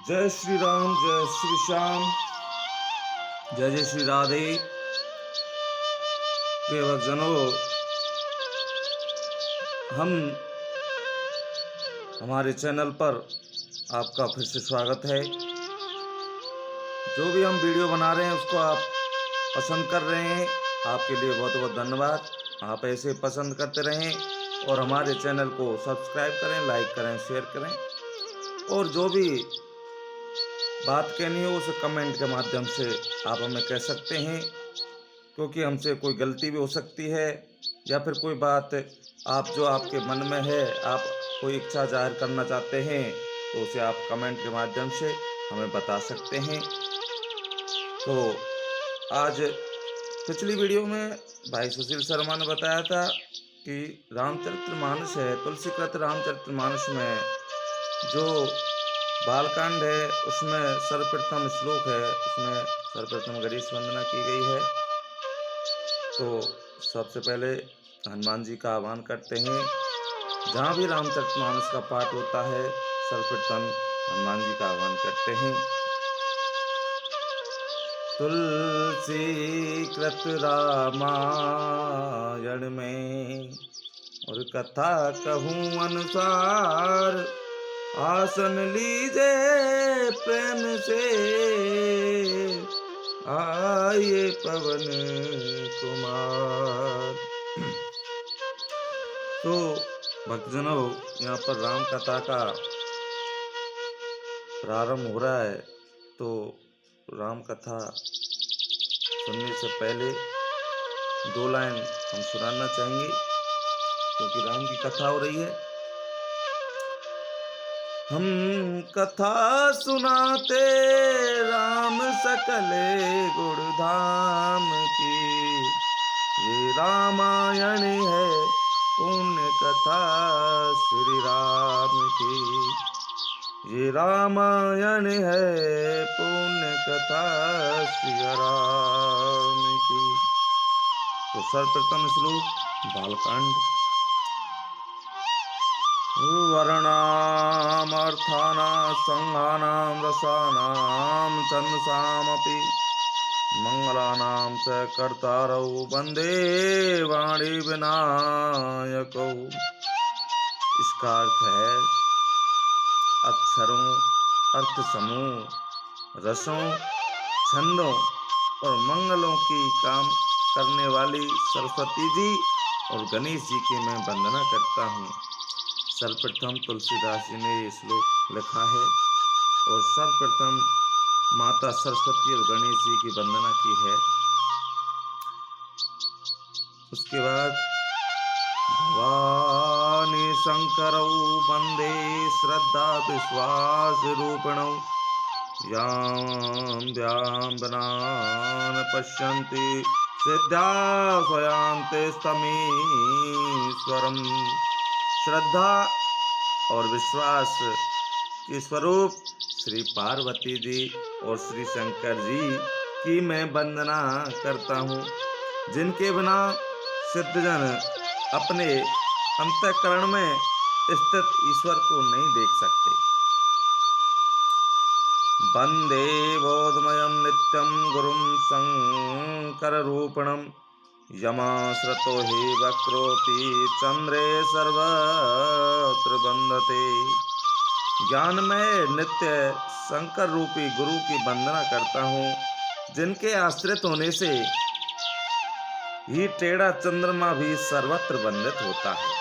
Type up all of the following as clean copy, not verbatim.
जय श्री राम, जय श्री श्याम, जय जय श्री राधे। प्रिय भक्तजनों, हम हमारे चैनल पर आपका फिर से स्वागत है। जो भी हम वीडियो बना रहे हैं उसको आप पसंद कर रहे हैं, आपके लिए बहुत बहुत धन्यवाद। आप ऐसे पसंद करते रहें और हमारे चैनल को सब्सक्राइब करें, लाइक करें, शेयर करें और जो भी बात कहनी हो उसे कमेंट के माध्यम से आप हमें कह सकते हैं, क्योंकि हमसे कोई गलती भी हो सकती है या फिर कोई बात जो आपके मन में है, आप कोई इच्छा जाहिर करना चाहते हैं तो उसे आप कमेंट के माध्यम से हमें बता सकते हैं। तो आज पिछली वीडियो में भाई सुशील शर्मा ने बताया था कि रामचरितमानस है, तुलसीकृत रामचरितमानस में जो बालकांड है उसमें सर्वप्रथम श्लोक है, उसमें सर्वप्रथम गणेश वंदना की गई है। तो सबसे पहले हनुमान जी का आह्वान करते हैं। जहाँ भी रामचरितमानस का पाठ होता है सर्वप्रथम हनुमान जी का आह्वान करते हैं। तुलसी कृत रामायण में और कथा कहूँ अनुसार, आसन लीजे प्रेम से आइए पवन कुमार। तो भक्तजनों, यहाँ पर राम कथा का प्रारंभ हो रहा है। तो राम कथा सुनने से पहले दो लाइन हम सुनाना चाहेंगे, क्योंकि राम की कथा हो रही है। हम कथा सुनाते राम सकले गुण धाम की, ये रामायण है पुण्य कथा श्री राम की, ये रामायण है पुण्य कथा श्री राम की। तो सर्वप्रथम श्लोक बालकांड। वर्णाम अर्थानां संघानां रसानां छन्दसामपि मंगलानां च कर्तारौ वंदे वाणी विनायकौ। इसका अर्थ है अक्षरों, अर्थ समूह, रसों, छंदों और मंगलों की काम करने वाली सरस्वती जी और गणेश जी की मैं वंदना करता हूँ। सर्वप्रथम तुलसीदास जी ने ये श्लोक लिखा है और सर्वप्रथम माता सरस्वती और गणेश जी की वंदना की है। उसके बाद भवानी शंकरौ वंदे श्रद्धा विश्वास रूपिणौ, यां व्यां पश्यन्ति सिद्धा स्वयांते स्तमीश्वरम्। श्रद्धा और विश्वास के स्वरूप श्री पार्वती जी और श्री शंकर जी की मैं वंदना करता हूँ, जिनके बिना सिद्धजन अपने अंतःकरण में स्थित ईश्वर को नहीं देख सकते। वंदे बोधमयं नित्यं गुरुं शंकर रूपिणं, यमाश्रितो हि वक्रोऽपि चंद्रे सर्वत्र वंदते। ज्ञान में नित्य शंकर रूपी गुरु की वंदना करता हूँ, जिनके आश्रित होने से ही टेढ़ा चंद्रमा भी सर्वत्र वंदित होता है।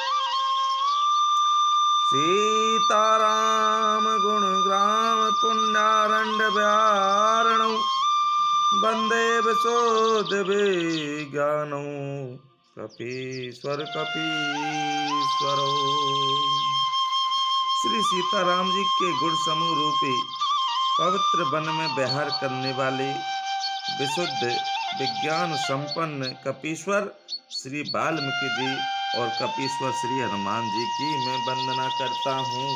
सीताराम गुण ग्राम पुण्यारण्य व्यारणौ, वंदे विशोध विज्ञानौ कपीश्वर कपीश्वरो। श्री सीताराम जी के गुण समूह रूपी पवित्र वन में विहार करने वाले विशुद्ध विज्ञान संपन्न कपीश्वर श्री वाल्मीकि जी और कपीश्वर श्री हनुमान जी की मैं वंदना करता हूँ।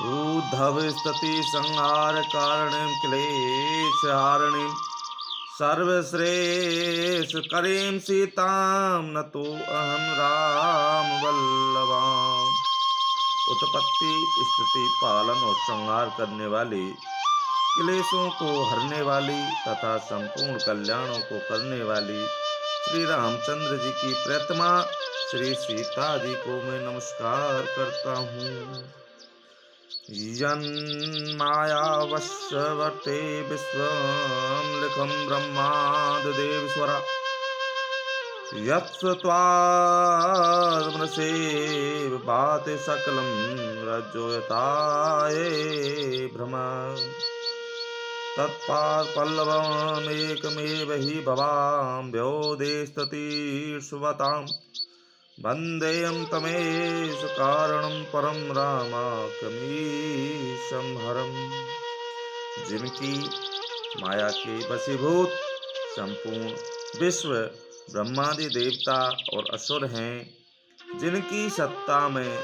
उद्धव स्तुति संहार कारणं क्लेश हारणीं, सर्वश्रेष्ठ करीं सीतां नतो अहं राम वल्लभाम्। उत्पत्ति, स्थिति, पालन और संहार करने वाली, क्लेशों को हरने वाली तथा संपूर्ण कल्याणों को करने वाली श्री रामचंद्र जी की प्रतिमा श्री सीता जी को मैं नमस्कार करता हूँ। यन्मायावशवर्ते विश्वं लिखं ब्रह्मादिदेवेश्वरा यत्स्त्वादमृषे भाति सकलं रज्जोयताये भ्रम तत्पादपल्लवमेकमेव हि भवाम्भ्यो देस्ततीर्षुवताम् वन्देयं तमेष कारणं परं रामाख्यमीशं हरम्। जिनकी माया के वशीभूत संपूर्ण विश्व ब्रह्मादि देवता और असुर हैं, जिनकी सत्ता में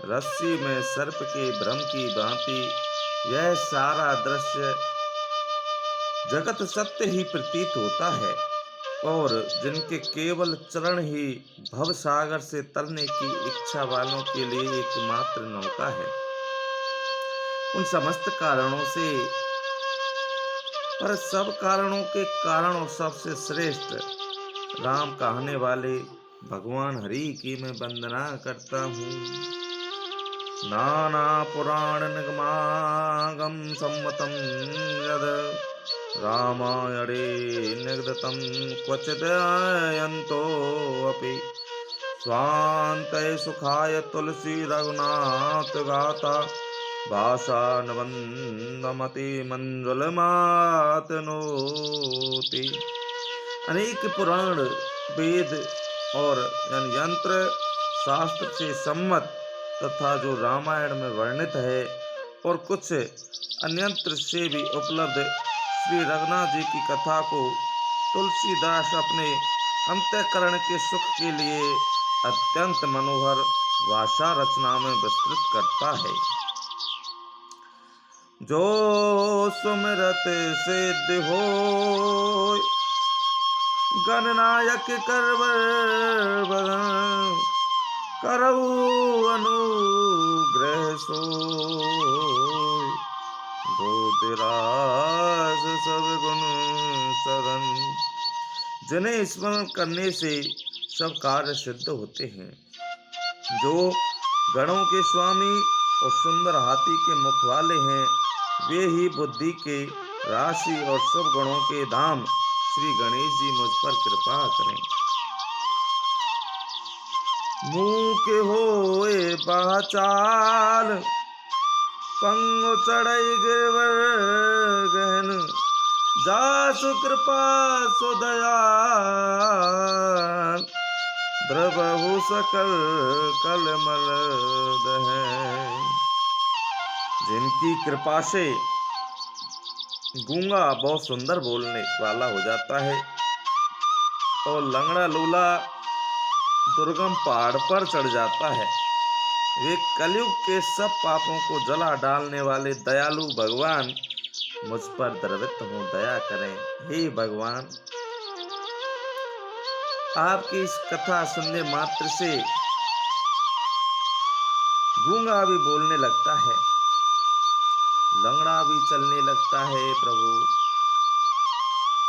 रस्सी में सर्प के भ्रम की भांति यह सारा दृश्य जगत सत्य ही प्रतीत होता है और जिनके केवल चरण ही भव सागर से तरने की इच्छा वालों के लिए एकमात्र नौका है, उन समस्त कारणों से पर सब कारणों के कारण और सबसे श्रेष्ठ राम कहने वाले भगवान हरि की मैं वंदना करता हूँ। नाना पुराण निगमागम सम्मतम यद रामायणे निगदितं क्वचिदयन्तो अपि स्वान्तये सुखाय तुलसी रघुनाथ गाथा भाषानुबन्धमति मंजुलमातनोति। अनेक पुराण, वेद और यंत्र शास्त्र से सम्मत तथा जो रामायण में वर्णित है और कुछ अन्यंत्र से भी उपलब्ध श्री रघुनाथ जी की कथा को तुलसीदास अपने अंतःकरण के सुख के लिए अत्यंत मनोहर भाषा रचना में विस्तृत करता है। जो सुमिरत सिद्ध होय गणनायक करवर करऊ अनुग्रह सोय गोतिराज सब गुण सदन। जिन्हें स्मरण करने से सब कार्य सिद्ध होते हैं, जो गणों के स्वामी और सुंदर हाथी के मुख वाले हैं, वे ही बुद्धि के राशि और सब गुणों के धाम श्री गणेश जी मुझ पर कृपा करें। मुँह के होए बाचाल पंगु चढ़ई गिरवर गहन जासु कृपा सुदयाल द्रवहु सकल कलमल दहन। जिनकी कृपा से गूंगा बहुत सुंदर बोलने वाला हो जाता है और लंगड़ा लूला दुर्गम पहाड़ पर चढ़ जाता है। वे कलयुग के सब पापों को जला डालने वाले दयालु भगवान मुझ पर द्रवित हो दया करें। हे भगवान, आपकी इस कथा सुनने मात्र से गूंगा भी बोलने लगता है, लंगड़ा भी चलने लगता है, प्रभु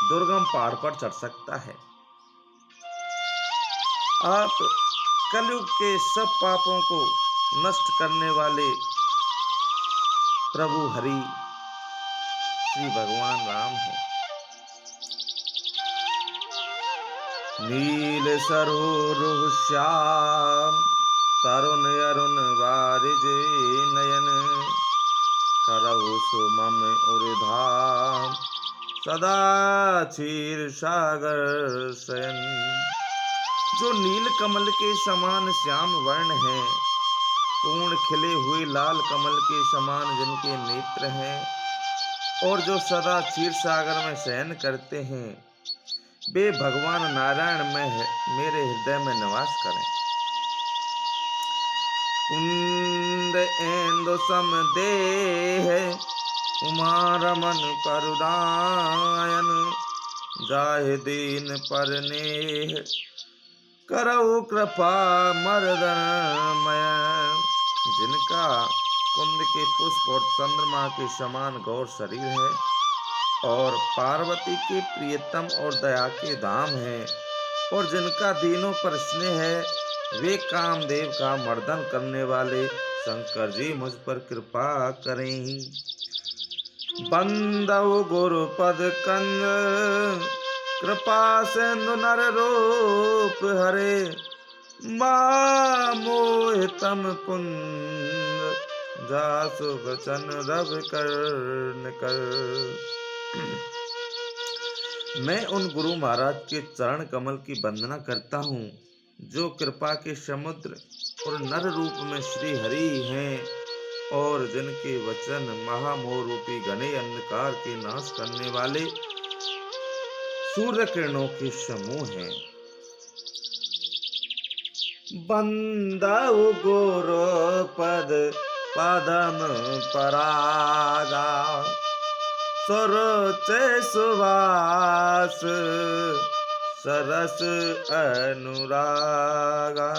दुर्गम पहाड़ पर चढ़ सकता है। आप कलयुग के सब पापों को नष्ट करने वाले प्रभु हरि श्री भगवान राम हैं। नील सरोरुह श्याम तरुण अरुण बारिज नयन करहु सुमम उर्धाम सदा क्षीर सागर शयन। जो नील कमल के समान श्याम वर्ण है, पूर्ण खिले हुए लाल कमल के समान जिनके नेत्र हैं और जो सदा क्षीर सागर में शयन करते हैं, वे भगवान नारायण में मेरे हृदय में निवास करें। कुंद इंदु सम देह उमा रमन करुणायन जाहि दीन पर नेह करऊ कृपा मर्दनमय। जिनका कुंद के पुष्प और चंद्रमा के समान गौर शरीर है, और पार्वती के प्रियतम और दया के धाम है, और जिनका दीनों पर स्नेह है, वे कामदेव का मर्दन करने वाले शंकर जी मुझ पर कृपा करें। बंदव गुरुपद कंद कृपा सिंधु नर रूप हरे, मोहितम कुंद जासु बचन रवि कर्ण कर। मैं उन गुरु महाराज के चरण कमल की वंदना करता हूँ, जो कृपा के समुद्र और नर रूप में श्री हरि हैं, और जिनके वचन महामोह रूपी घने अंधकार के नाश करने वाले सूर्य किरणों के समूह हैं। बंदउ गुरु पद पदम परागा, सुरुचि सुवास सरस अनुरागा,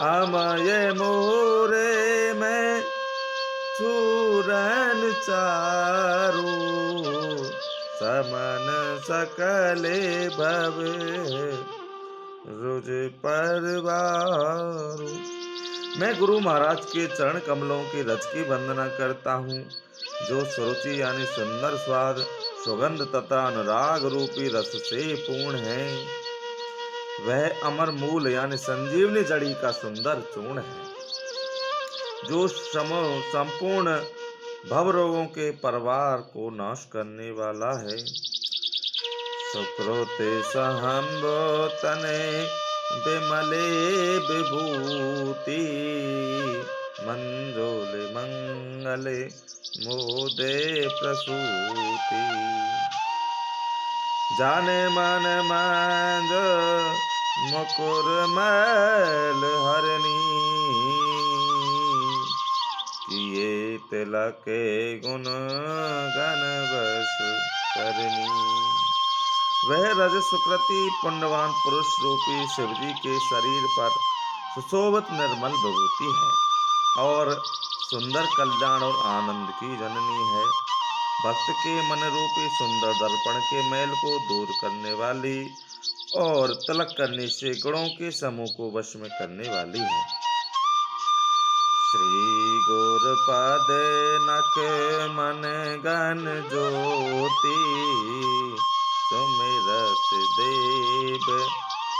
अमय मोरे में चूरन चारू, समन सकले भव रुज परवारू। मैं गुरु महाराज के चरण कमलों की रज की वंदना करता हूँ, जो सुरुचि यानी सुंदर स्वाद, सुगंध तथा अनुराग रूपी रस से पूर्ण है। वह अमर मूल यानी संजीवनी जड़ी का सुंदर चूर्ण है, जो संपूर्ण भव रोगों के परिवार को नाश करने वाला है। सुकृते सहम्बो तने विमले विभूति, मंजोले मंगले मोदे प्रसूति, जाने मन मंज मुकुर मैल हरनी, किए तिलके गुण गण बस करनी। वह रज सुकृति पुण्यवान पुरुष रूपी शिवजी के शरीर पर सुशोभित निर्मल विभूति है, और सुंदर कल्याण और आनंद की जननी है। भक्त के मन रूपी सुंदर दर्पण के मैल को दूर करने वाली, और तिलक करने से गुणों के समूह को वश में करने वाली है। श्री गुरुपद नख मन गण ज्योति, सुमिरत देव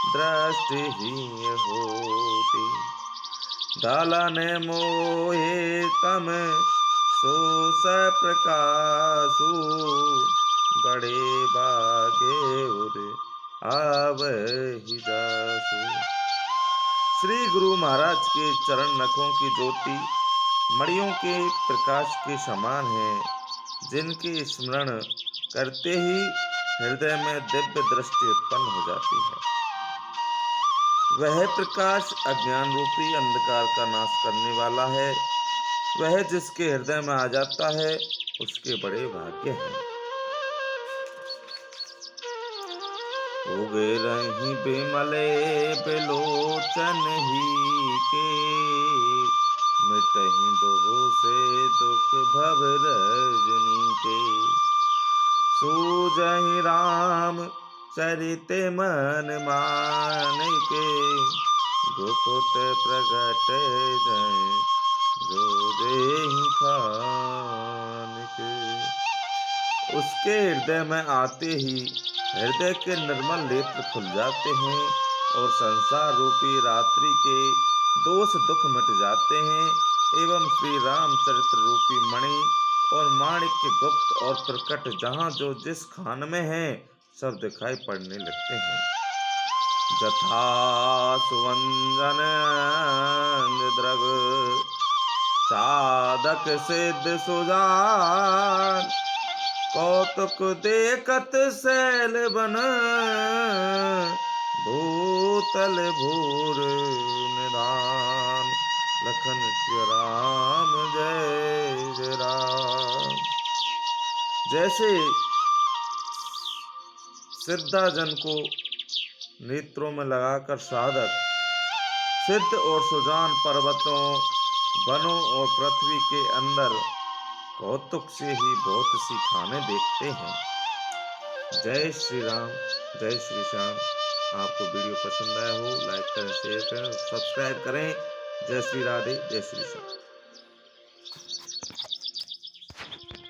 दृष्टिहीन होती, दालन मोहे तम सोस प्रकाशु, बड़े बागे उर आवहि जासु। श्री गुरु महाराज के चरण नखों की ज्योति मणियों के प्रकाश के समान है, जिनके स्मरण करते ही हृदय में दिव्य दृष्टि उत्पन्न हो जाती है। वह प्रकाश अज्ञान रूपी अंधकार का नाश करने वाला है। वह जिसके हृदय में आ जाता है, उसके बड़े भाग्य हैं। उगे रही बिमले बिलोचन ही के, मिटहि दोहो से दुख भव रजनी के, सूझहि राम चरित मन मान के, गुप्त प्रगट जय जो देहि खान के। उसके हृदय में आते ही हृदय के निर्मल नेत्र खुल जाते हैं, और संसार रूपी रात्रि के दोष दुख मिट जाते हैं, एवं श्री रामचरित्र रूपी मणि और माणिक्य गुप्त और प्रकट जहाँ जो जिस खान में है, सब दिखाई पड़ने लगते हैं। जथा सुवंजन द्रग साधक सिद्ध सुजान, कौतुक देखत शैल बन भूतल भूर निधान, लखन श्री राम जय जय राम। जैसे सिद्धाजन को नेत्रों में लगाकर साधक सिद्ध और सुजान पर्वतों, वनों और पृथ्वी के अंदर कौतुक से ही बहुत सी खाने देखते हैं। जय श्री राम, जय श्री श्याम। आपको वीडियो पसंद आया हो लाइक करें, शेयर करें और सब्सक्राइब करें। जय श्री राधे, जय श्री श्याम।